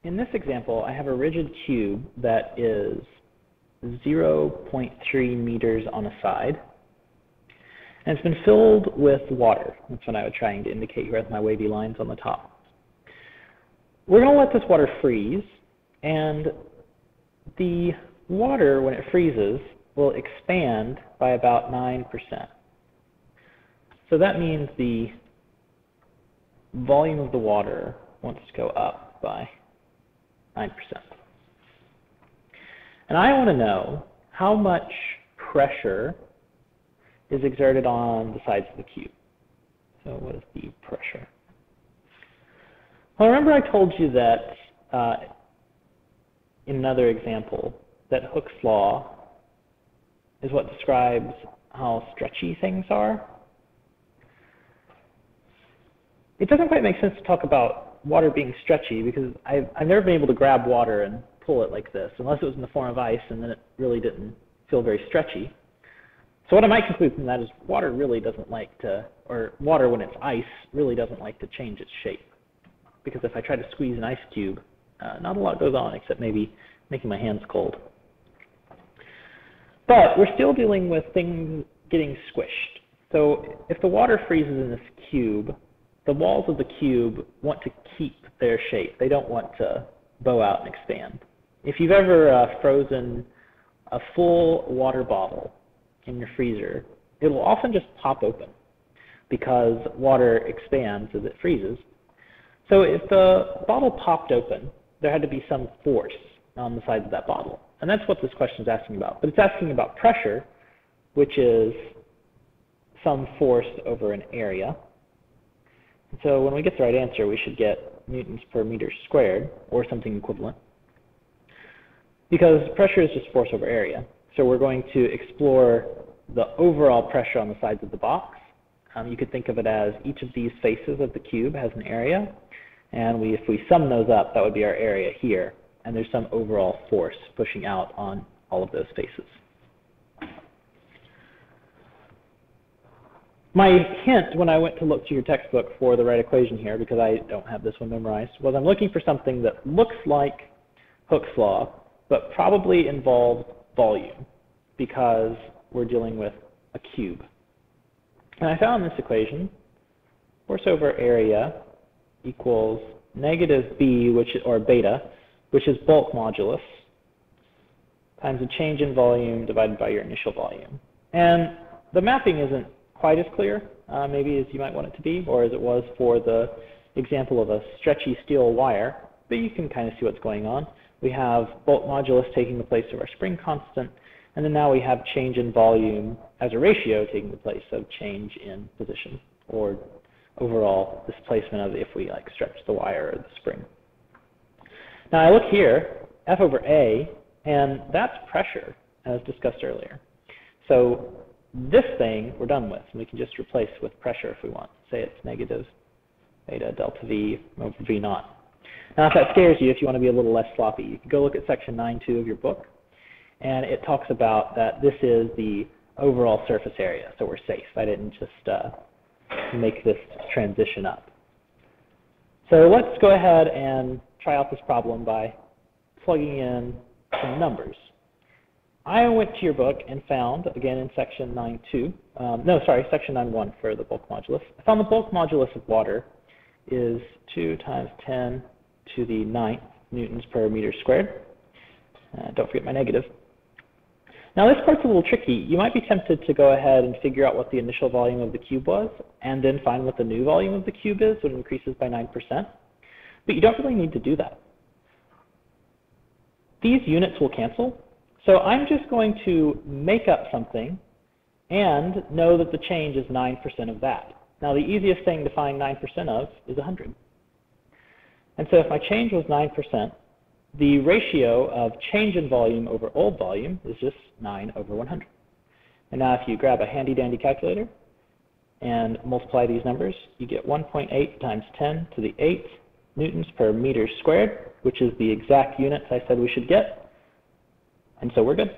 In this example, I have a rigid cube that is 0.3 meters on a side, and it's been filled with water. That's what I was trying to indicate here with my wavy lines on the top. We're going to let this water freeze, and the water, when it freezes, will expand by about 9%. So that means the volume of the water wants to go up by 9%. And I want to know how much pressure is exerted on the sides of the cube. So what is the pressure? Well, remember I told you that in another example that Hooke's law is what describes how stretchy things are? It doesn't quite make sense to talk about water being stretchy because I've never been able to grab water and pull it like this, unless it was in the form of ice, and then it really didn't feel very stretchy. So what I might conclude from that is water really doesn't like to, or water when it's ice really doesn't like to change its shape. Because if I try to squeeze an ice cube, not a lot goes on except maybe making my hands cold. But we're still dealing with things getting squished. So if the water freezes in this cube, the walls of the cube want to keep their shape. They don't want to bow out and expand. If you've ever frozen a full water bottle in your freezer, it will often just pop open because water expands as it freezes. So if the bottle popped open, there had to be some force on the sides of that bottle. And that's what this question is asking about. But it's asking about pressure, which is some force over an area. And so when we get the right answer, we should get newtons per meter squared, or something equivalent. Because pressure is just force over area. So we're going to explore the overall pressure on the sides of the box. You could think of it as each of these faces of the cube has an area. And if we sum those up, that would be our area here. And there's some overall force pushing out on all of those faces. My hint when I went to look to your textbook for the right equation here, because I don't have this one memorized, was I'm looking for something that looks like Hooke's law, but probably involves volume, because we're dealing with a cube. And I found this equation, force over area equals negative b, or beta, which is bulk modulus, times a change in volume divided by your initial volume. And the mapping isn't quite as clear, maybe as you might want it to be, or as it was for the example of a stretchy steel wire, but you can kind of see what's going on. We have bulk modulus taking the place of our spring constant, and then now we have change in volume as a ratio taking the place of change in position, or overall displacement of if we stretch the wire or the spring. Now I look here, F over A, and that's pressure, as discussed earlier. So this thing we're done with, and we can just replace with pressure if we want. Say it's negative beta delta V over V naught. Now if that scares you, if you want to be a little less sloppy, you can go look at section 9.2 of your book, and it talks about that this is the overall surface area, so we're safe. I didn't just make this transition up. So let's go ahead and try out this problem by plugging in some numbers. I went to your book and found, again in section 9.2, section 9.1 for the bulk modulus. I found the bulk modulus of water is 2 times 10 to the 9th newtons per meter squared. Don't forget my negative. Now this part's a little tricky. You might be tempted to go ahead and figure out what the initial volume of the cube was, and then find what the new volume of the cube is when it increases by 9%. But you don't really need to do that. These units will cancel. So I'm just going to make up something and know that the change is 9% of that. Now the easiest thing to find 9% of is 100. And so if my change was 9%, the ratio of change in volume over old volume is just 9 over 100. And now if you grab a handy dandy calculator and multiply these numbers, you get 1.8 times 10 to the 8th newtons per meter squared, which is the exact units I said we should get. And so we're good.